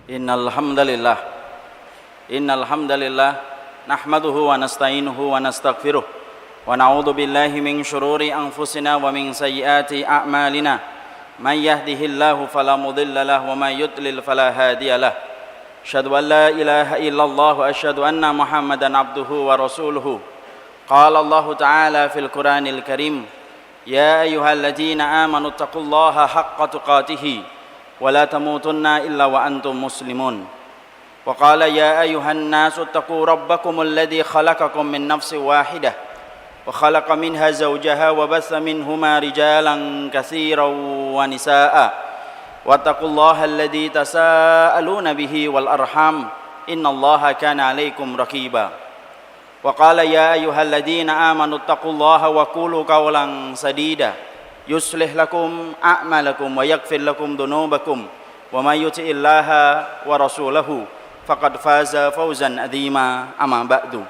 Innal hamdalillah nahmaduhu wa nasta'inuhu wa nastaghfiruh wa na'udzu billahi min shururi anfusina wa min sayyiati a'malina may yahdihillahu fala mudilla lahu wa may yudlil fala hadiyalah. Asyhadu an la ilaha illallah wa asyhadu anna Muhammadan abduhu wa rasuluhu. Qala Allah ta'ala fil Qur'anil Karim, ya ayyuhalladzina amanu taqullaha haqqa tuqatih ولا تموتن إلا وأنتم مسلمون. وقال يا أيها الناس اتقوا ربكم الذي خلقكم من نفس واحدة وخلق منها زوجها وبث منهما رجالا كثيرا ونساء واتقوا الله الذي تساءلون به والأرحام إن الله كان عليكم رقيبا. وقال يا أيها الذين آمنوا اتقوا الله وقولوا قولا سديدا yuslih lakum a'malakum wa yaghfir lakum dhunubakum wa may yuti'illaha wa rasulahu faqad faza fawzan adzima. Amma ba'du,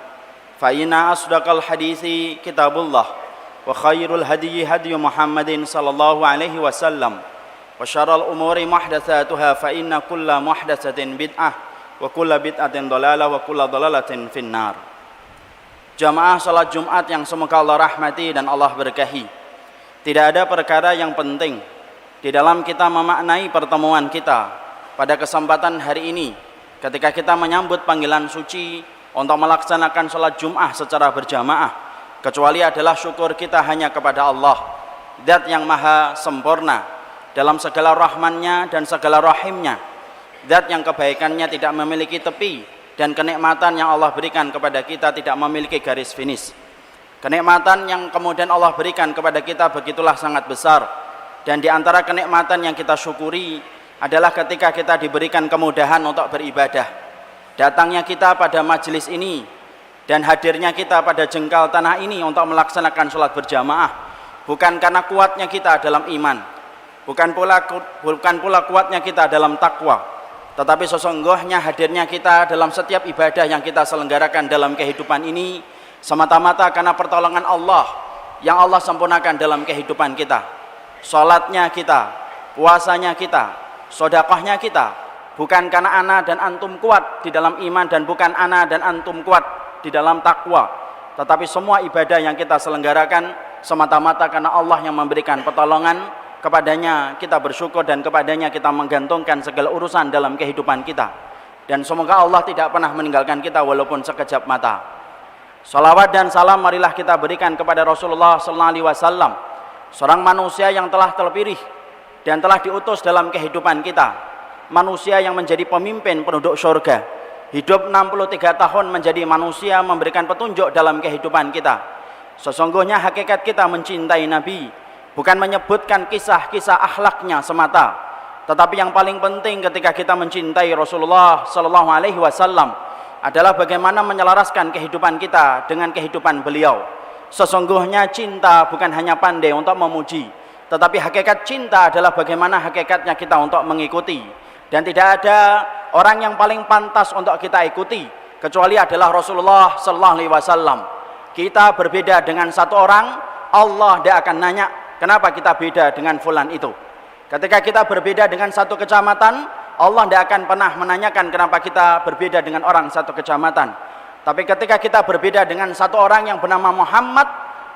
fa inna asdaqal hadithi kitabullah wa khairul hadyi hadyu Muhammadin sallallahu alaihi wasallam wa syarrul umuri muhdatsatuha fa inna kulla muhdatsatin bid'ah wa kulla bid'atin dhalalah wa kulla dhalalatin finnar. Jamaah salat Jumat yang semoga Allah rahmati dan Allah berkahi. Tidak ada perkara yang penting di dalam kita memaknai pertemuan kita pada kesempatan hari ini ketika kita menyambut panggilan suci untuk melaksanakan sholat Jum'ah secara berjamaah, kecuali adalah syukur kita hanya kepada Allah, Zat yang maha sempurna dalam segala rahmannya dan segala rahimnya, Zat yang kebaikannya tidak memiliki tepi dan kenikmatan yang Allah berikan kepada kita tidak memiliki garis finish. Kenikmatan yang kemudian Allah berikan kepada kita begitulah sangat besar, dan di antara kenikmatan yang kita syukuri adalah ketika kita diberikan kemudahan untuk beribadah. Datangnya kita pada majelis ini dan hadirnya kita pada jengkal tanah ini untuk melaksanakan sholat berjamaah bukan karena kuatnya kita dalam iman, bukan pula kuatnya kita dalam takwa, tetapi sesungguhnya hadirnya kita dalam setiap ibadah yang kita selenggarakan dalam kehidupan ini semata-mata karena pertolongan Allah yang Allah sempurnakan dalam kehidupan kita. Salatnya kita, puasanya kita, sedekahnya kita, bukan karena ana dan antum kuat di dalam iman dan bukan ana dan antum kuat di dalam takwa, tetapi semua ibadah yang kita selenggarakan semata-mata karena Allah yang memberikan pertolongan. Kepadanya kita bersyukur dan kepadanya kita menggantungkan segala urusan dalam kehidupan kita, dan semoga Allah tidak pernah meninggalkan kita walaupun sekejap mata. Salawat dan salam marilah kita berikan kepada Rasulullah sallallahu alaihi wasallam, seorang manusia yang telah terpilih dan telah diutus dalam kehidupan kita, manusia yang menjadi pemimpin penduduk surga, hidup 63 tahun menjadi manusia memberikan petunjuk dalam kehidupan kita. Sesungguhnya hakikat kita mencintai Nabi bukan menyebutkan kisah-kisah akhlaknya semata, tetapi yang paling penting ketika kita mencintai Rasulullah sallallahu alaihi wasallam adalah bagaimana menyelaraskan kehidupan kita dengan kehidupan beliau. Sesungguhnya cinta bukan hanya pandai untuk memuji, tetapi hakikat cinta adalah bagaimana hakikatnya kita untuk mengikuti. Dan tidak ada orang yang paling pantas untuk kita ikuti kecuali adalah Rasulullah sallallahu alaihi wasallam. Kita berbeda dengan satu orang, Allah tidak akan nanya kenapa kita beda dengan fulan itu. Ketika kita berbeda dengan satu kecamatan, Allah tidak akan pernah menanyakan kenapa kita berbeda dengan orang satu kecamatan. Tapi ketika kita berbeda dengan satu orang yang bernama Muhammad,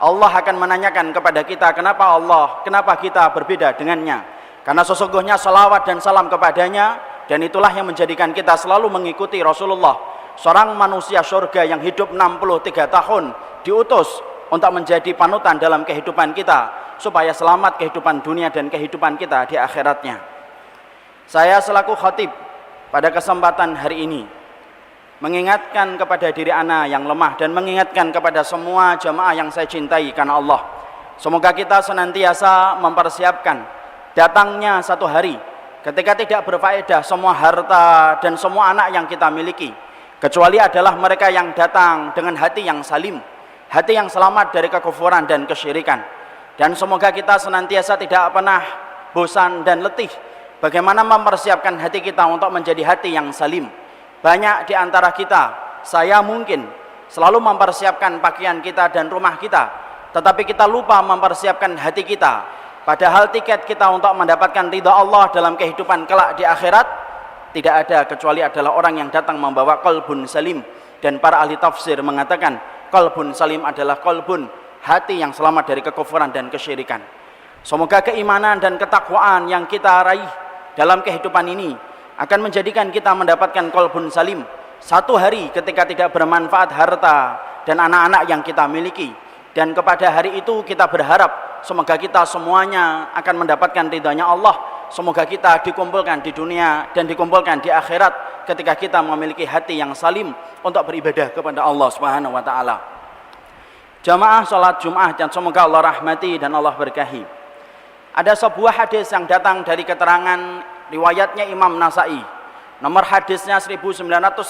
Allah akan menanyakan kepada kita kenapa kita berbeda dengannya. Karena sesungguhnya salawat dan salam kepadanya, dan itulah yang menjadikan kita selalu mengikuti Rasulullah, seorang manusia surga yang hidup 63 tahun diutus untuk menjadi panutan dalam kehidupan kita supaya selamat kehidupan dunia dan kehidupan kita di akhiratnya. Saya selaku khatib pada kesempatan hari ini mengingatkan kepada diri ana yang lemah dan mengingatkan kepada semua jamaah yang saya cintai karena Allah. Semoga kita senantiasa mempersiapkan datangnya satu hari ketika tidak berfaedah semua harta dan semua anak yang kita miliki, kecuali adalah mereka yang datang dengan hati yang salim, hati yang selamat dari kekufuran dan kesyirikan. Dan semoga kita senantiasa tidak pernah bosan dan letih bagaimana mempersiapkan hati kita untuk menjadi hati yang salim. Banyak di antara kita, saya mungkin selalu mempersiapkan pakaian kita dan rumah kita, tetapi kita lupa mempersiapkan hati kita. Padahal tiket kita untuk mendapatkan ridha Allah dalam kehidupan kelak di akhirat tidak ada kecuali adalah orang yang datang membawa qalbun salim. Dan para ahli tafsir mengatakan qalbun salim adalah qalbun, hati yang selamat dari kekufuran dan kesyirikan. Semoga keimanan dan ketakwaan yang kita raih dalam kehidupan ini akan menjadikan kita mendapatkan qalbun salim. Satu hari ketika tidak bermanfaat harta dan anak-anak yang kita miliki, dan kepada hari itu kita berharap semoga kita semuanya akan mendapatkan ridhanya Allah. Semoga kita dikumpulkan di dunia dan dikumpulkan di akhirat ketika kita memiliki hati yang salim untuk beribadah kepada Allah Subhanahu wa taala. Jamaah salat Jumat yang semoga Allah rahmati dan Allah berkahi. Ada sebuah hadis yang datang dari keterangan riwayatnya Imam Nasai. Nomor hadisnya 1952.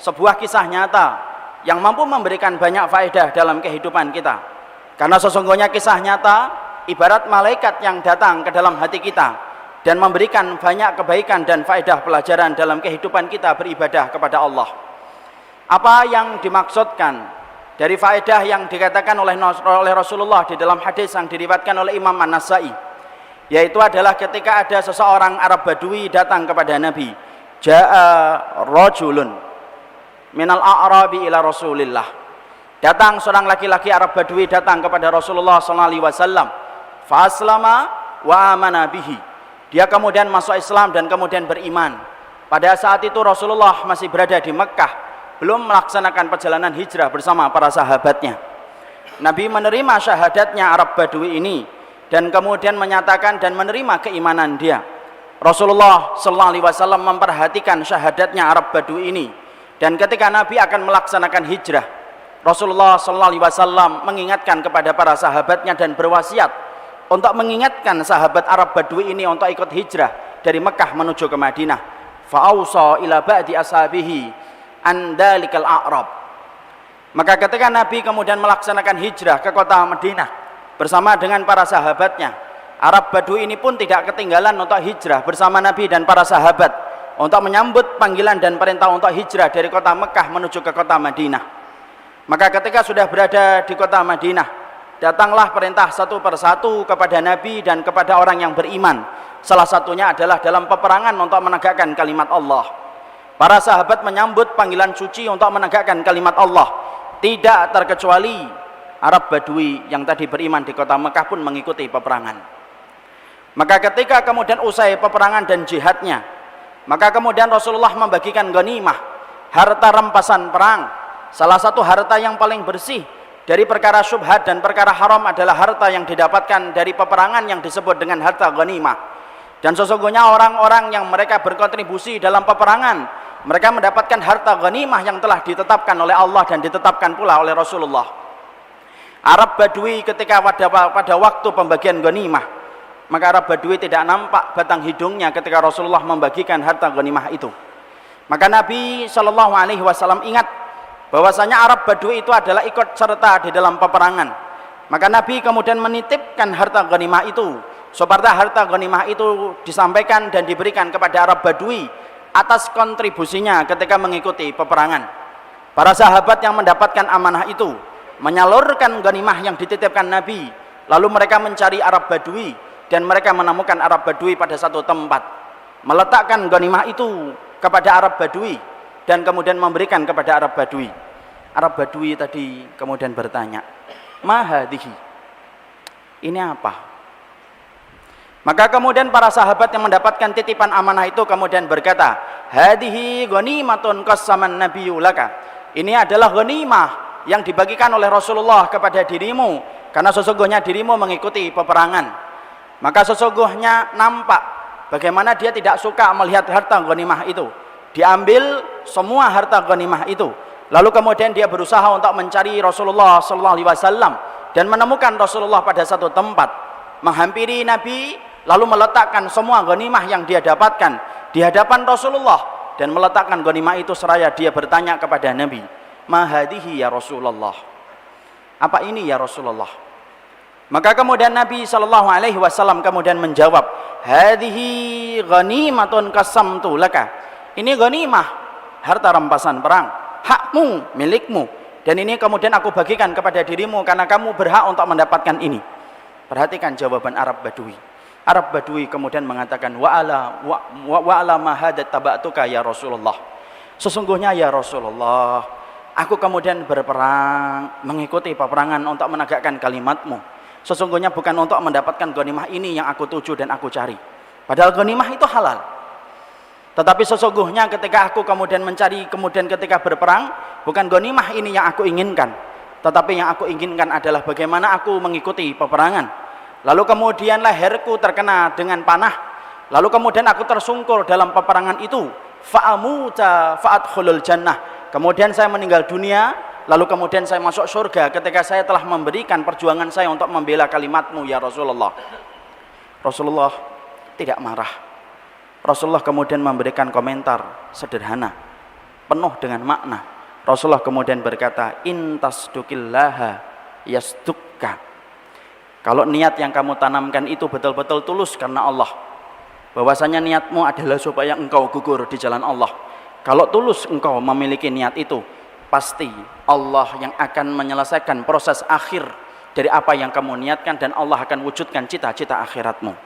Sebuah kisah nyata yang mampu memberikan banyak faedah dalam kehidupan kita. Karena sesungguhnya kisah nyata ibarat malaikat yang datang ke dalam hati kita dan memberikan banyak kebaikan dan faedah pelajaran dalam kehidupan kita beribadah kepada Allah. Apa yang dimaksudkan dari faedah yang dikatakan oleh Rasulullah di dalam hadis yang diriwayatkan oleh Imam An-Nasai, yaitu adalah ketika ada seseorang Arab Badui datang kepada Nabi. Ja'a rajulun minal a'rabi ila Rasulillah. Datang seorang laki-laki Arab Badui datang kepada Rasulullah sallallahu alaihi wasallam. Fa aslama wa amana bihi. Dia kemudian masuk Islam dan kemudian beriman. Pada saat itu Rasulullah masih berada di Mekkah, belum melaksanakan perjalanan hijrah bersama para sahabatnya. Nabi menerima syahadatnya Arab Badui ini dan kemudian menyatakan dan menerima keimanan dia. Rasulullah sallallahu alaihi wasallam memperhatikan syahadatnya Arab Badui ini, dan ketika Nabi akan melaksanakan hijrah, Rasulullah sallallahu alaihi wasallam mengingatkan kepada para sahabatnya dan berwasiat untuk mengingatkan sahabat Arab Badui ini untuk ikut hijrah dari Mekah menuju ke Madinah. Fa'ausa ila ba'di ashabihi an dalikal a'rab. Maka ketika Nabi kemudian melaksanakan hijrah ke kota Madinah bersama dengan para sahabatnya, Arab Badui ini pun tidak ketinggalan untuk hijrah bersama Nabi dan para sahabat untuk menyambut panggilan dan perintah untuk hijrah dari kota Mekah menuju ke kota Madinah. Maka ketika sudah berada di kota Madinah, datanglah perintah satu persatu kepada Nabi dan kepada orang yang beriman. Salah satunya adalah dalam peperangan untuk menegakkan kalimat Allah. Para sahabat menyambut panggilan suci untuk menegakkan kalimat Allah. Tidak terkecuali Arab Badui yang tadi beriman di kota Mekah pun mengikuti peperangan. Maka ketika kemudian usai peperangan dan jihadnya, maka kemudian Rasulullah membagikan ghanimah, harta rampasan perang. Salah satu harta yang paling bersih dari perkara syubhat dan perkara haram adalah harta yang didapatkan dari peperangan yang disebut dengan harta ghanimah. Dan sesungguhnya orang-orang yang mereka berkontribusi dalam peperangan, mereka mendapatkan harta ghanimah yang telah ditetapkan oleh Allah dan ditetapkan pula oleh Rasulullah. Arab Badui ketika pada waktu pembagian ghanimah, maka Arab Badui tidak nampak batang hidungnya ketika Rasulullah membagikan harta ghanimah itu. Maka Nabi sallallahu alaihi wasallam ingat bahwasanya Arab Badui itu adalah ikut serta di dalam peperangan. Maka Nabi kemudian menitipkan harta ghanimah itu, supaya harta ghanimah itu disampaikan dan diberikan kepada Arab Badui atas kontribusinya ketika mengikuti peperangan. Para sahabat yang mendapatkan amanah itu menyalurkan ghanimah yang dititipkan Nabi, lalu mereka mencari Arab Badui dan mereka menemukan Arab Badui pada satu tempat, meletakkan ghanimah itu kepada Arab Badui dan kemudian memberikan kepada Arab Badui. Arab Badui tadi kemudian bertanya, "Ma hadhihi?" Ini apa? Maka kemudian para sahabat yang mendapatkan titipan amanah itu kemudian berkata, "Hadhihi ghanimatun qassaman nabiyyu laka." Ini adalah ghanimah yang dibagikan oleh Rasulullah kepada dirimu karena sesungguhnya dirimu mengikuti peperangan. Maka sesungguhnya nampak bagaimana dia tidak suka melihat harta ghanimah itu. Diambil semua harta ghanimah itu. Lalu kemudian dia berusaha untuk mencari Rasulullah sallallahu alaihi wasallam dan menemukan Rasulullah pada satu tempat, menghampiri Nabi lalu meletakkan semua ghanimah yang dia dapatkan di hadapan Rasulullah dan meletakkan ghanimah itu seraya dia bertanya kepada Nabi, "Ma hadhihi ya Rasulullah?" Apa ini ya Rasulullah? Maka kemudian Nabi sallallahu alaihi wasallam kemudian menjawab, "Hadhihi ghanimatun qasamtu laka." Ini ghanimah, harta rampasan perang, hakmu, milikmu, dan ini kemudian aku bagikan kepada dirimu karena kamu berhak untuk mendapatkan ini. Perhatikan jawaban Arab Badui. Arab Badui kemudian mengatakan, wa ala ma hadat taba'tuka ya Rasulullah. Sesungguhnya ya Rasulullah, aku kemudian berperang, mengikuti peperangan untuk menegakkan kalimatmu. Sesungguhnya bukan untuk mendapatkan ghanimah ini yang aku tuju dan aku cari. Padahal ghanimah itu halal. Tetapi sesungguhnya ketika aku kemudian mencari, kemudian ketika berperang, bukan ghanimah ini yang aku inginkan. Tetapi yang aku inginkan adalah bagaimana aku mengikuti peperangan. Lalu kemudian leherku terkena dengan panah. Lalu kemudian aku tersungkur dalam peperangan itu. Fa'amuta fa'adkhulul jannah. Kemudian saya meninggal dunia. Lalu kemudian saya masuk surga ketika saya telah memberikan perjuangan saya untuk membela kalimatmu ya Rasulullah. Rasulullah tidak marah. Rasulullah kemudian memberikan komentar sederhana, penuh dengan makna. Rasulullah kemudian berkata, intasdukillaha yasdukka. Kalau niat yang kamu tanamkan itu betul-betul tulus karena Allah, bahwasanya niatmu adalah supaya engkau gugur di jalan Allah. Kalau tulus engkau memiliki niat itu, pasti Allah yang akan menyelesaikan proses akhir dari apa yang kamu niatkan, dan Allah akan wujudkan cita-cita akhiratmu.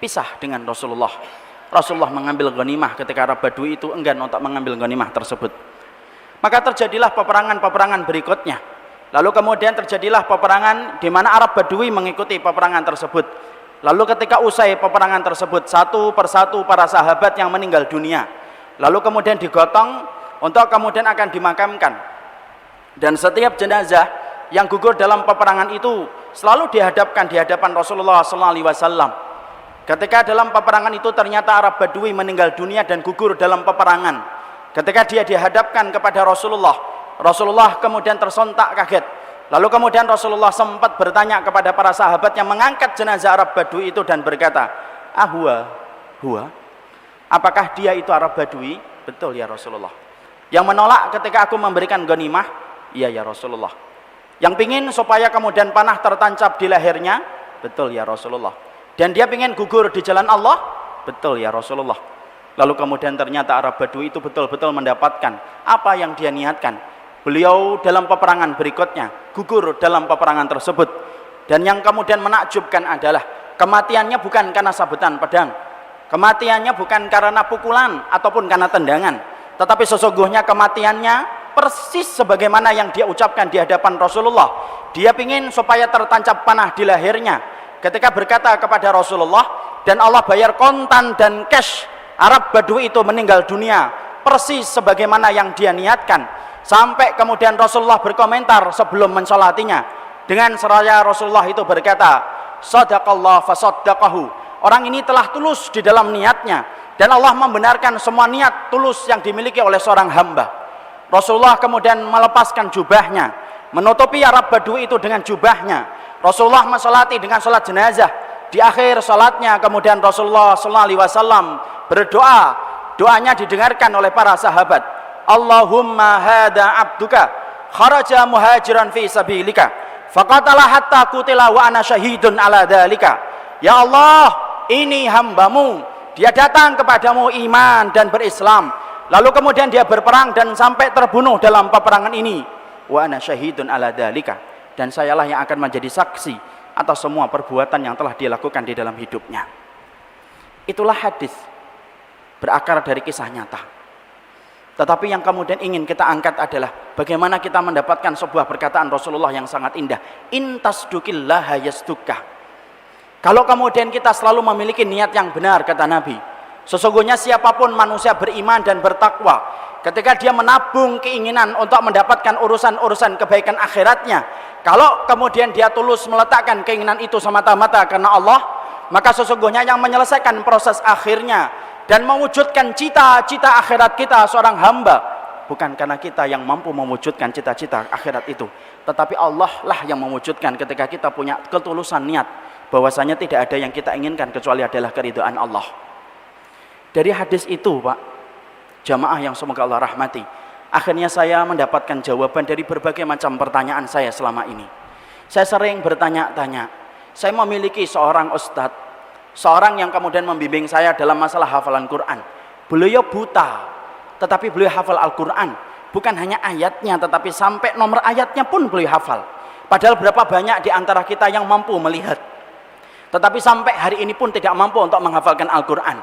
Pisah dengan Rasulullah. Rasulullah mengambil ghanimah ketika Arab Badui itu enggan untuk mengambil ghanimah tersebut. Maka terjadilah peperangan-peperangan berikutnya. Lalu kemudian terjadilah peperangan di mana Arab Badui mengikuti peperangan tersebut. Lalu ketika usai peperangan tersebut, satu persatu para sahabat yang meninggal dunia, lalu kemudian digotong untuk kemudian akan dimakamkan. Dan setiap jenazah yang gugur dalam peperangan itu selalu dihadapkan di hadapan Rasulullah SAW. Ketika dalam peperangan itu ternyata Arab Badui meninggal dunia dan gugur dalam peperangan, ketika dia dihadapkan kepada Rasulullah, Rasulullah kemudian tersontak kaget. Lalu kemudian Rasulullah sempat bertanya kepada para sahabat yang mengangkat jenazah Arab Badui itu dan berkata, huwa? Apakah dia itu Arab Badui? Betul ya Rasulullah. Yang menolak ketika aku memberikan ghanimah? Iya ya Rasulullah. Yang pingin supaya kemudian panah tertancap di lehernya? Betul ya Rasulullah. Dan dia ingin gugur di jalan Allah? Betul ya Rasulullah. Lalu kemudian ternyata Arab Badui itu betul-betul mendapatkan apa yang dia niatkan. Beliau dalam peperangan berikutnya gugur dalam peperangan tersebut. Dan yang kemudian menakjubkan adalah kematiannya bukan karena sabetan pedang, kematiannya bukan karena pukulan ataupun karena tendangan, tetapi sesungguhnya kematiannya persis sebagaimana yang dia ucapkan di hadapan Rasulullah. Dia ingin supaya tertancap panah di lehernya ketika berkata kepada Rasulullah, dan Allah bayar kontan dan cash, Arab Badui itu meninggal dunia persis sebagaimana yang dia niatkan. Sampai kemudian Rasulullah berkomentar sebelum mensolatinya, dengan seraya Rasulullah itu berkata, sadaqallah fasaddaqahu. Orang ini telah tulus di dalam niatnya, dan Allah membenarkan semua niat tulus yang dimiliki oleh seorang hamba. Rasulullah kemudian melepaskan jubahnya, menutupi Arab Badui itu dengan jubahnya. Rasulullah mensolati dengan sholat jenazah. Di akhir sholatnya kemudian Rasulullah SAW berdoa. Doanya didengarkan oleh para sahabat. Allahumma hada abduka kharaja muhajiran fi sabilika faqatala hatta qutila wa ana syahidun ala dhalika. Ya Allah, ini hambamu, dia datang kepadamu iman dan berislam, lalu kemudian dia berperang dan sampai terbunuh dalam peperangan ini. Wa ana syahidun ala dhalika, dan sayalah yang akan menjadi saksi atas semua perbuatan yang telah dia lakukan di dalam hidupnya. Itulah hadis berakar dari kisah nyata. Tetapi yang kemudian ingin kita angkat adalah bagaimana kita mendapatkan sebuah perkataan Rasulullah yang sangat indah. Intasdukillaha yasdukka. Kalau kemudian kita selalu memiliki niat yang benar, kata Nabi, sesungguhnya siapapun manusia beriman dan bertakwa, ketika dia menabung keinginan untuk mendapatkan urusan-urusan kebaikan akhiratnya, kalau kemudian dia tulus meletakkan keinginan itu semata-mata karena Allah, maka sesungguhnya yang menyelesaikan proses akhirnya dan mewujudkan cita-cita akhirat kita seorang hamba, bukan karena kita yang mampu mewujudkan cita-cita akhirat itu, tetapi Allah lah yang mewujudkan ketika kita punya ketulusan niat bahwasanya tidak ada yang kita inginkan kecuali adalah keridhaan Allah. Dari hadis itu, Pak, jamaah yang semoga Allah rahmati, akhirnya saya mendapatkan jawaban dari berbagai macam pertanyaan saya selama ini. Saya sering bertanya-tanya. Saya memiliki seorang ustadz, seorang yang kemudian membimbing saya dalam masalah hafalan Quran. Beliau buta, tetapi beliau hafal Al-Quran. Bukan hanya ayatnya, tetapi sampai nomor ayatnya pun beliau hafal. Padahal berapa banyak di antara kita yang mampu melihat. tetapi sampai hari ini pun tidak mampu untuk menghafalkan Al-Quran.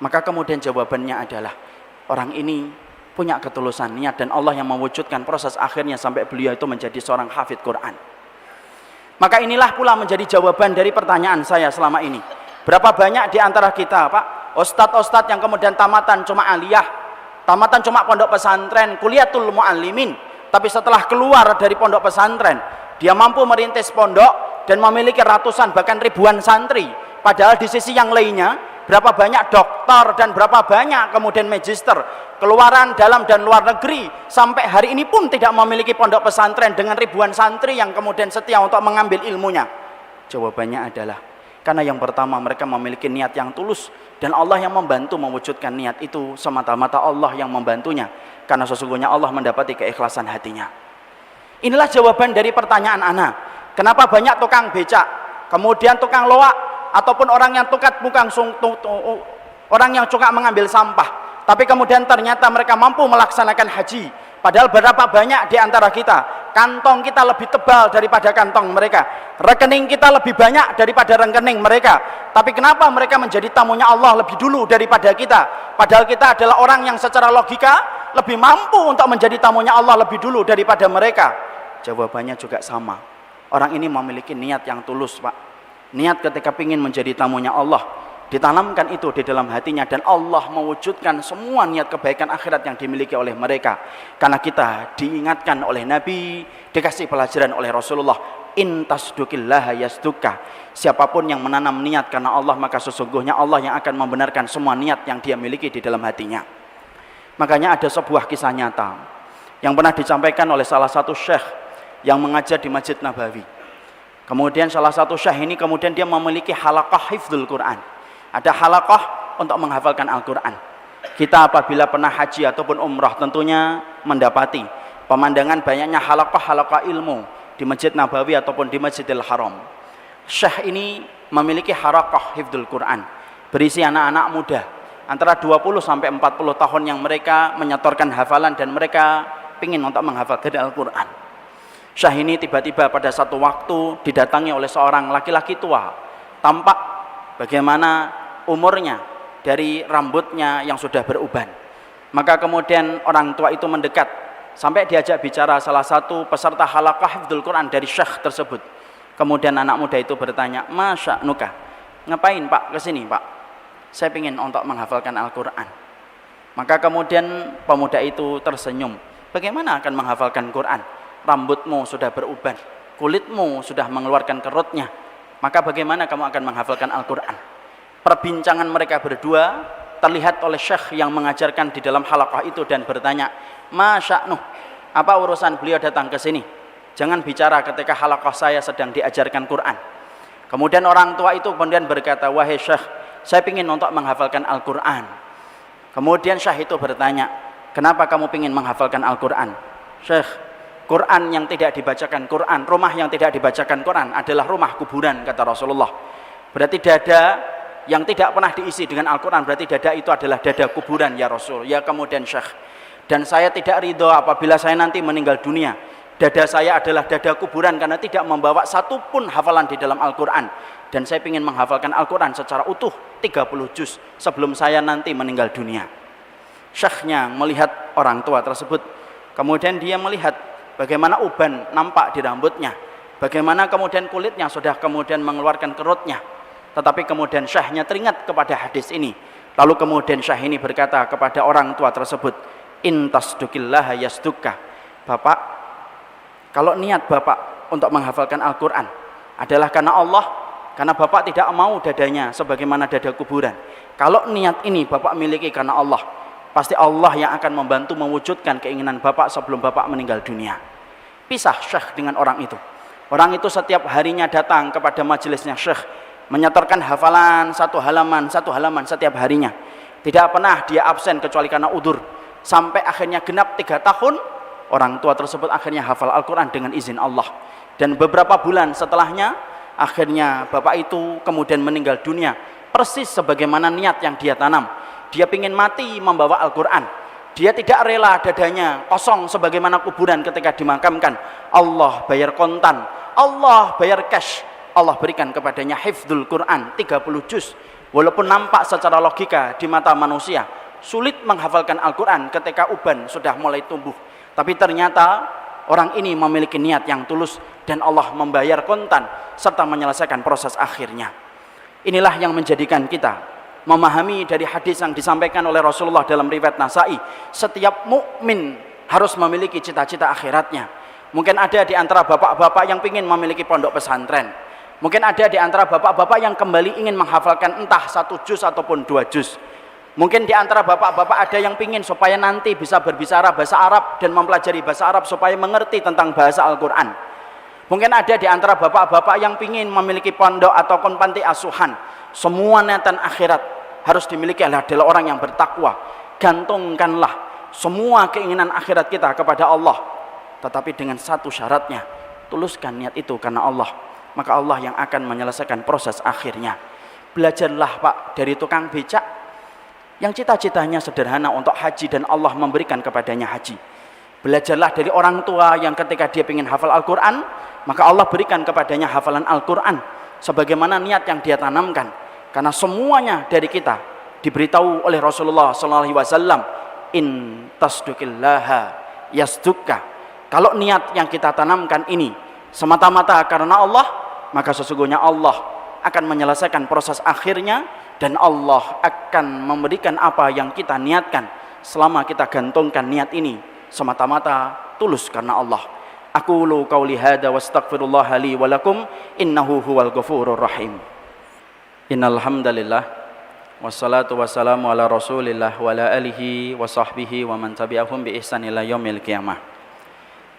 Maka kemudian jawabannya adalah orang ini punya ketulusan niat dan Allah yang mewujudkan proses akhirnya sampai beliau itu menjadi seorang hafidz Quran. Maka inilah pula menjadi jawaban dari pertanyaan saya selama ini. Berapa banyak di antara kita, Pak, ustadz-ustadz yang kemudian tamatan cuma aliyah, tamatan cuma pondok pesantren, kuliatul muallimin, tapi setelah keluar dari pondok pesantren, dia mampu merintis pondok dan memiliki ratusan bahkan ribuan santri. Padahal di sisi yang lainnya, berapa banyak doktor dan berapa banyak kemudian magister keluaran dalam dan luar negeri sampai hari ini pun tidak memiliki pondok pesantren dengan ribuan santri yang kemudian setia untuk mengambil ilmunya. Jawabannya adalah karena yang pertama mereka memiliki niat yang tulus dan Allah yang membantu mewujudkan niat itu, semata-mata Allah yang membantunya karena sesungguhnya Allah mendapati keikhlasan hatinya. Inilah jawaban dari pertanyaan ana. Kenapa banyak tukang becak, kemudian tukang loak, ataupun orang yang orang yang suka mengambil sampah, tapi kemudian ternyata mereka mampu melaksanakan haji. Padahal berapa banyak di antara kita, kantong kita lebih tebal daripada kantong mereka, rekening kita lebih banyak daripada rekening mereka, tapi kenapa mereka menjadi tamunya Allah lebih dulu daripada kita? Padahal kita adalah orang yang secara logika lebih mampu untuk menjadi tamunya Allah lebih dulu daripada mereka. Jawabannya juga sama. Orang ini memiliki niat yang tulus, Pak. Niat ketika ingin menjadi tamunya Allah, ditanamkan itu di dalam hatinya dan Allah mewujudkan semua niat kebaikan akhirat yang dimiliki oleh mereka. Karena kita diingatkan oleh Nabi, dikasih pelajaran oleh Rasulullah, in tasduqillaha yasduka. Siapapun yang menanam niat karena Allah, maka sesungguhnya Allah yang akan membenarkan semua niat yang dia miliki di dalam hatinya. Makanya ada sebuah kisah nyata yang pernah disampaikan oleh salah satu syekh yang mengajar di Masjid Nabawi. Kemudian salah satu syekh ini kemudian dia memiliki halaqah hifdzul Quran. Ada halaqah untuk menghafalkan Al-Quran. Kita apabila pernah haji ataupun umrah tentunya mendapati pemandangan banyaknya halaqah ilmu di Masjid Nabawi ataupun di Masjidil Haram. Syekh ini memiliki halaqah hifdzul Quran, berisi anak-anak muda antara 20 sampai 40 tahun yang mereka menyetorkan hafalan dan mereka ingin untuk menghafalkan Al-Quran. Syekh ini tiba-tiba pada satu waktu didatangi oleh seorang laki-laki tua, tampak bagaimana umurnya dari rambutnya yang sudah beruban. Maka kemudian orang tua itu mendekat sampai diajak bicara salah satu peserta halaqah hifdzul Quran dari syekh tersebut. Kemudian anak muda itu bertanya, "Masya nuka, ngapain Pak kesini Pak? Saya ingin untuk menghafalkan Al-Quran." Maka kemudian pemuda itu tersenyum, "Bagaimana akan menghafalkan Quran? Rambutmu sudah beruban, kulitmu sudah mengeluarkan kerutnya, maka bagaimana kamu akan menghafalkan Al-Quran?" Perbincangan mereka berdua terlihat oleh syekh yang mengajarkan di dalam halaqah itu dan bertanya, "Masya nuh, apa urusan beliau datang ke sini? Jangan bicara ketika halaqah saya sedang diajarkan Quran." Kemudian orang tua itu kemudian berkata, "Wahai syekh, saya ingin untuk menghafalkan Al-Quran." Kemudian syekh itu bertanya, "Kenapa kamu ingin menghafalkan Al-Quran?" "Syekh, Quran yang tidak dibacakan Quran, rumah yang tidak dibacakan Quran adalah rumah kuburan," kata Rasulullah. Berarti dada yang tidak pernah diisi dengan Al-Quran, berarti dada itu adalah dada kuburan ya Rasul. Ya kemudian syekh, dan saya tidak ridho apabila saya nanti meninggal dunia, dada saya adalah dada kuburan karena tidak membawa satupun hafalan di dalam Al-Quran. Dan saya ingin menghafalkan Al-Quran secara utuh 30 juz sebelum saya nanti meninggal dunia. Syekhnya melihat orang tua tersebut, kemudian dia melihat bagaimana uban nampak di rambutnya, bagaimana kemudian kulitnya sudah kemudian mengeluarkan kerutnya. Tetapi kemudian syekhnya teringat kepada hadis ini. Lalu kemudian syekh ini berkata kepada orang tua tersebut, "In tasduqillaha yasduka." Bapak, kalau niat Bapak untuk menghafalkan Al-Quran adalah karena Allah, karena Bapak tidak mau dadanya sebagaimana dada kuburan, kalau niat ini Bapak miliki karena Allah, pasti Allah yang akan membantu mewujudkan keinginan Bapak sebelum Bapak meninggal dunia. Pisah syekh dengan orang itu. Orang itu setiap harinya datang kepada majelisnya syekh, menyetorkan hafalan satu halaman setiap harinya. Tidak pernah dia absen kecuali karena udzur. Sampai akhirnya genap 3 tahun, orang tua tersebut akhirnya hafal Al-Quran dengan izin Allah. Dan beberapa bulan setelahnya, akhirnya bapak itu kemudian meninggal dunia. Persis sebagaimana niat yang dia tanam. Dia ingin mati membawa Al-Quran. Dia tidak rela dadanya kosong sebagaimana kuburan ketika dimakamkan. Allah bayar kontan, Allah bayar cash. Allah berikan kepadanya hifdzul Quran 30 juz. Walaupun nampak secara logika di mata manusia sulit menghafalkan Al-Quran ketika uban sudah mulai tumbuh, tapi ternyata orang ini memiliki niat yang tulus dan Allah membayar kontan serta menyelesaikan proses akhirnya. Inilah yang menjadikan kita memahami dari hadis yang disampaikan oleh Rasulullah dalam riwayat Nasai, setiap mukmin harus memiliki cita-cita akhiratnya. Mungkin ada di antara bapak-bapak yang ingin memiliki pondok pesantren. Mungkin ada di antara bapak-bapak yang kembali ingin menghafalkan entah 1 juz ataupun 2 juz. Mungkin di antara bapak-bapak ada yang ingin supaya nanti bisa berbicara bahasa Arab dan mempelajari bahasa Arab supaya mengerti tentang bahasa Al-Quran. Mungkin ada di antara bapak-bapak yang ingin memiliki pondok ataupun panti asuhan. Semua niatan akhirat harus dimiliki adalah orang yang bertakwa. Gantungkanlah semua keinginan akhirat kita kepada Allah, tetapi dengan satu syaratnya, tuluskan niat itu karena Allah, maka Allah yang akan menyelesaikan proses akhirnya. Belajarlah Pak dari tukang becak yang cita-citanya sederhana untuk haji dan Allah memberikan kepadanya haji. Belajarlah dari orang tua yang ketika dia ingin hafal Al-Quran, maka Allah berikan kepadanya hafalan Al-Quran sebagaimana niat yang dia tanamkan. Karena semuanya dari kita diberitahu oleh Rasulullah SAW, in tasduqillaha yasdukka. Kalau niat yang kita tanamkan ini semata-mata karena Allah, maka sesungguhnya Allah akan menyelesaikan proses akhirnya dan Allah akan memberikan apa yang kita niatkan selama kita gantungkan niat ini semata-mata tulus karena Allah. Aqulu qauli hadza wastaghfirullah li wa lakum innahu huwal ghafurur rahim. Innal hamdalillah wassalatu wassalamu ala Rasulillah wa ala alihi wa sahbihi wa man tabi'ahum bi ihsan ila yaumil qiyamah.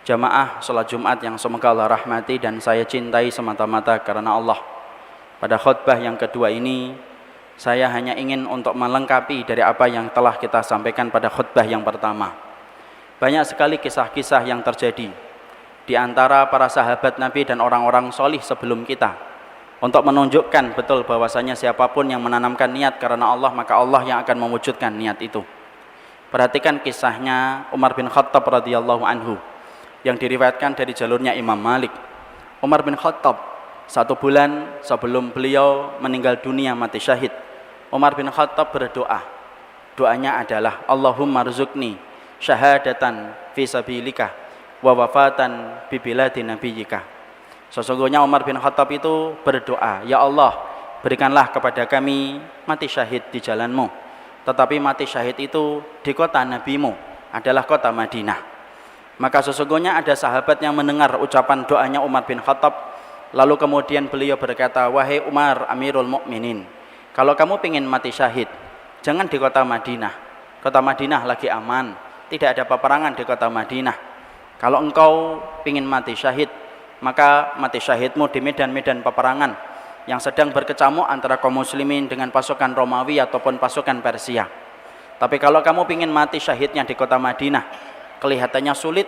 Jamaah salat Jumat yang semoga Allah rahmati dan saya cintai semata-mata karena Allah. Pada khutbah yang kedua ini saya hanya ingin untuk melengkapi dari apa yang telah kita sampaikan pada khutbah yang pertama. Banyak sekali kisah-kisah yang terjadi di antara para sahabat Nabi dan orang-orang solih sebelum kita untuk menunjukkan betul bahwasanya siapapun yang menanamkan niat karena Allah, maka Allah yang akan mewujudkan niat itu. Perhatikan kisahnya Umar bin Khattab radhiyallahu anhu yang diriwayatkan dari jalurnya Imam Malik. Umar bin Khattab 1 bulan sebelum beliau meninggal dunia mati syahid, Umar bin Khattab berdoa. Doanya adalah Allahumma rzuqni syahadatan fi sabilika wa wafatan bi biladi nabiyyika. Sesungguhnya Umar bin Khattab itu berdoa, ya Allah, berikanlah kepada kami mati syahid di jalanmu. Tetapi mati syahid itu di kota nabimu adalah kota Madinah. Maka sesungguhnya ada sahabat yang mendengar ucapan doanya Umar bin Khattab, lalu kemudian beliau berkata, wahai Umar Amirul Mukminin, kalau kamu ingin mati syahid, jangan di kota Madinah. Kota Madinah lagi aman, tidak ada peperangan di kota Madinah. Kalau engkau ingin mati syahid, maka mati syahidmu di medan-medan peperangan yang sedang berkecamuk antara kaum muslimin dengan pasukan Romawi ataupun pasukan Persia. Tapi kalau kamu ingin mati syahidnya di kota Madinah, kelihatannya sulit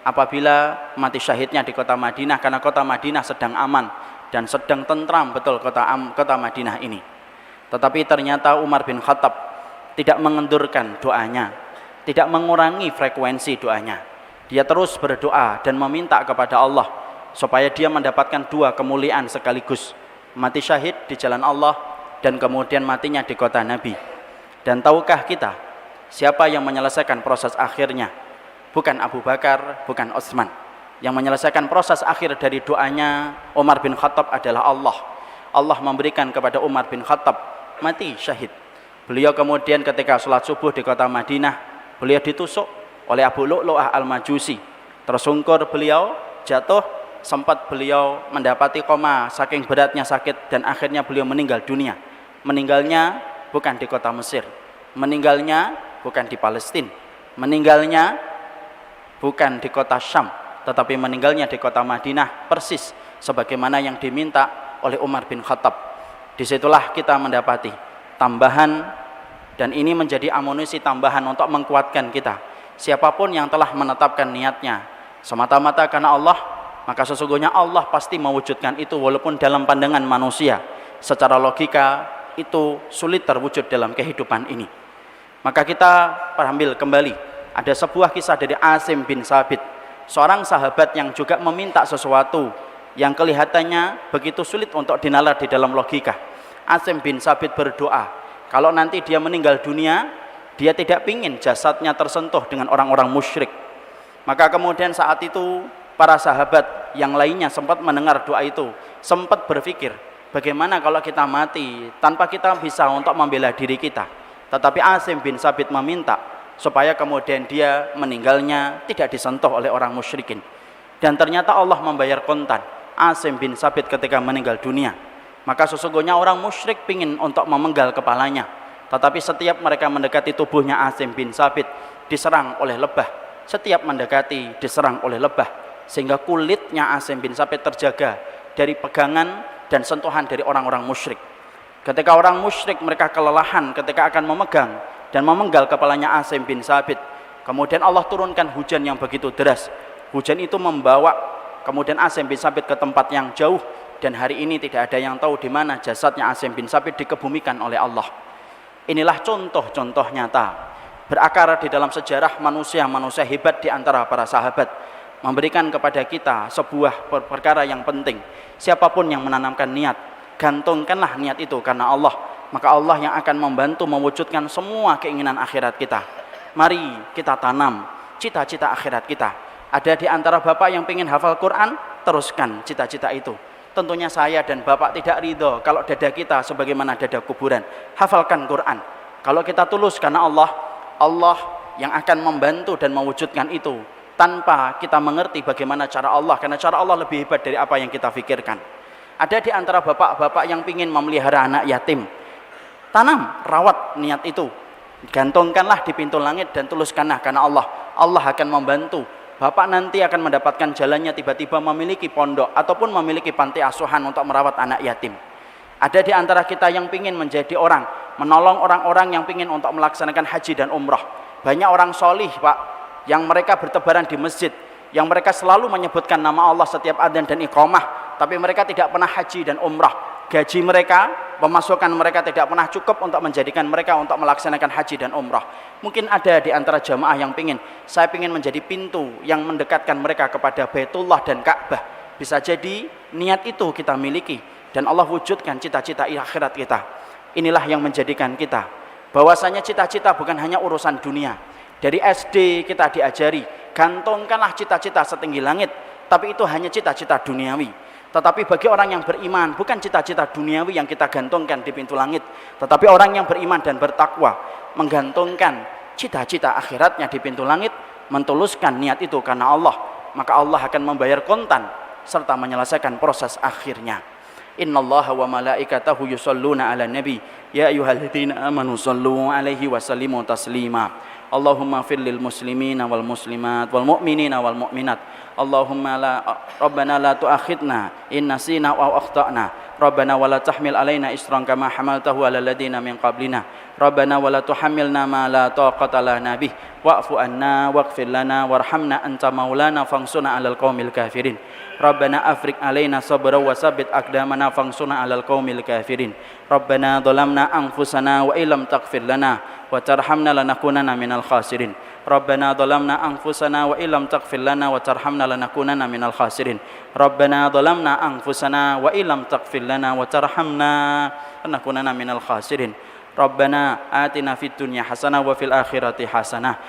apabila mati syahidnya di kota Madinah, karena kota Madinah sedang aman dan sedang tentram betul kota Madinah ini. Tetapi ternyata Umar bin Khattab tidak mengendurkan doanya, tidak mengurangi frekuensi doanya. Dia terus berdoa dan meminta kepada Allah supaya dia mendapatkan 2 kemuliaan sekaligus, mati syahid di jalan Allah dan kemudian matinya di kota Nabi. Dan tahukah kita siapa yang menyelesaikan proses akhirnya? Bukan Abu Bakar, bukan Utsman. Yang menyelesaikan proses akhir dari doanya Umar bin Khattab adalah Allah. Allah memberikan kepada Umar bin Khattab mati syahid. Beliau kemudian ketika sholat subuh di kota Madinah, beliau ditusuk oleh Abu Lu'lu'ah al-Majusi. Tersungkur beliau, jatuh, sempat beliau mendapati koma saking beratnya sakit dan akhirnya beliau meninggal dunia. Meninggalnya bukan di kota Mesir, meninggalnya bukan di Palestina, meninggalnya bukan di kota Syam, tetapi meninggalnya di kota Madinah, persis sebagaimana yang diminta oleh Umar bin Khattab. Disitulah kita mendapati tambahan, dan ini menjadi amunisi tambahan untuk menguatkan kita. Siapapun yang telah menetapkan niatnya semata-mata karena Allah, maka sesungguhnya Allah pasti mewujudkan itu, walaupun dalam pandangan manusia secara logika itu sulit terwujud dalam kehidupan ini. Maka kita ambil kembali, ada sebuah kisah dari Asim bin Sabit, seorang sahabat yang juga meminta sesuatu yang kelihatannya begitu sulit untuk dinalar di dalam logika. Asim bin Sabit berdoa, kalau nanti dia meninggal dunia, dia tidak ingin jasadnya tersentuh dengan orang-orang musyrik. Maka kemudian saat itu para sahabat yang lainnya sempat mendengar doa itu, sempat berpikir, bagaimana kalau kita mati tanpa kita bisa untuk membela diri kita. Tetapi Asim bin Sabit meminta supaya kemudian dia meninggalnya tidak disentuh oleh orang musyrikin. Dan ternyata Allah membayar kontan Asim bin Sabit ketika meninggal dunia. Maka sesungguhnya orang musyrik ingin untuk memenggal kepalanya, tetapi setiap mereka mendekati tubuhnya Asim bin Sabit diserang oleh lebah. Setiap mendekati diserang oleh lebah, sehingga kulitnya Asim bin Sabit terjaga dari pegangan dan sentuhan dari orang-orang musyrik. Ketika orang musyrik mereka kelelahan ketika akan memegang dan memenggal kepalanya Asim bin Sabit, kemudian Allah turunkan hujan yang begitu deras. Hujan itu membawa kemudian Asim bin Sabit ke tempat yang jauh, dan hari ini tidak ada yang tahu di mana jasadnya Asim bin Sabit dikebumikan oleh Allah. Inilah contoh-contoh nyata berakar di dalam sejarah manusia-manusia hebat di antara para sahabat, memberikan kepada kita sebuah perkara yang penting. Siapapun yang menanamkan niat, gantungkanlah niat itu karena Allah, maka Allah yang akan membantu mewujudkan semua keinginan akhirat kita. Mari kita tanam cita-cita akhirat kita. Ada di antara bapak yang ingin hafal Quran, teruskan cita-cita itu. Tentunya saya dan bapak tidak ridho kalau dada kita sebagaimana dada kuburan. Hafalkan Quran. Kalau kita tulus karena Allah, Allah yang akan membantu dan mewujudkan itu tanpa kita mengerti bagaimana cara Allah, karena cara Allah lebih hebat dari apa yang kita pikirkan. Ada di antara bapak-bapak yang ingin memelihara anak yatim. Tanam, rawat niat itu. Gantungkanlah di pintu langit dan tuluskanlah karena Allah. Allah akan membantu. Bapak nanti akan mendapatkan jalannya tiba-tiba memiliki pondok ataupun memiliki panti asuhan untuk merawat anak yatim. Ada di antara kita yang ingin menjadi orang, menolong orang-orang yang ingin untuk melaksanakan haji dan umrah. Banyak orang solih, Pak, yang mereka bertebaran di masjid, yang mereka selalu menyebutkan nama Allah setiap adzan dan iqamah, tapi mereka tidak pernah haji dan umrah. Gaji mereka, pemasukan mereka tidak pernah cukup untuk menjadikan mereka untuk melaksanakan haji dan umrah. Mungkin ada di antara jamaah yang saya ingin menjadi pintu yang mendekatkan mereka kepada Baitullah dan Ka'bah. Bisa jadi niat itu kita miliki dan Allah wujudkan cita-cita akhirat kita. Inilah yang menjadikan kita bahwasanya cita-cita bukan hanya urusan dunia. Dari SD kita diajari, gantungkanlah cita-cita setinggi langit, tapi itu hanya cita-cita duniawi. Tetapi bagi orang yang beriman, bukan cita-cita duniawi yang kita gantungkan di pintu langit, tetapi orang yang beriman dan bertakwa menggantungkan cita-cita akhiratnya di pintu langit, mentuluskan niat itu karena Allah, maka Allah akan membayar kontan serta menyelesaikan proses akhirnya. Innallaha wa malaikatahu yusholluna 'alan nabi ya ayyuhalladzina amanu shallu 'alaihi wa sallimu taslima. Allahumma fir lil muslimina wal muslimat wal mu'minina wal mu'minat. Allahumma Rabbana la tu'akhidna in nasina aw akhtana. Rabbana wa la tahmil alaina isran kama hamaltahu 'alal ladzina min qablina. Rabbana wa la tuhammilna ma la taqata lana bih wa'fu anna waghfir lana warhamna anta maulana fansurna 'alal qaumil kafirin. Rabbana afrik alaina sabra wa sabbit aqdamana fansurna 'alal qaumil kafirin. Rabbana dhalamna anfusana wa illam taghfir lana wa tarhamna lanakunanna minal khasirin. Rabbana dhalamna anfusana wa illam taghfir lana wa tarhamna lanakunanna minal khasirin. Rabbana dhalamna anfusana wa illam taghfir lana wa tarhamna lanakunanna minal khasirin. Rabbana atina fid dunya hasanah wa fil akhirati hasanah.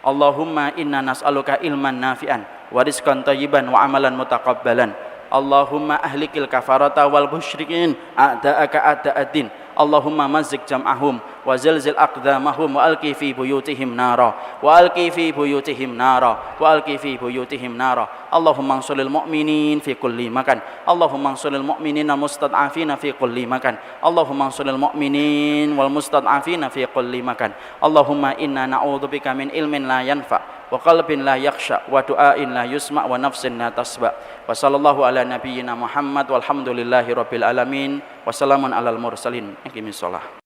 Allahumma inna nas'aluka ilman nafi'an wa rizqan thayyiban wa amalan mutaqabbalan. Allahumma ahlikil kafarata wal musyrikin a'da'aka a'da'ad-din. Allahumma mazzik jam'ahum wa zilzil aqdamahum wa alqi fi buyutihim nara wa alqi fi buyutihim nara wa alqi fi buyutihim nara. Allahumma ansuril mu'minin fi kulli makan. Allahumma ansuril mu'minina mustad'afina fi kulli makan. Allahumma ansuril mu'minin wal mustad'afina fi kulli makan. Allahumma inna na'udzubika min ilmin la yanfa wa qalbin la yakhsha wa du'ain la yusma wa nafsin la tasba. Wa sallallahu ala nabiyyina Muhammad walhamdulillahi rabbil alamin. Wassalamun alal mursalin. Aqimissalah.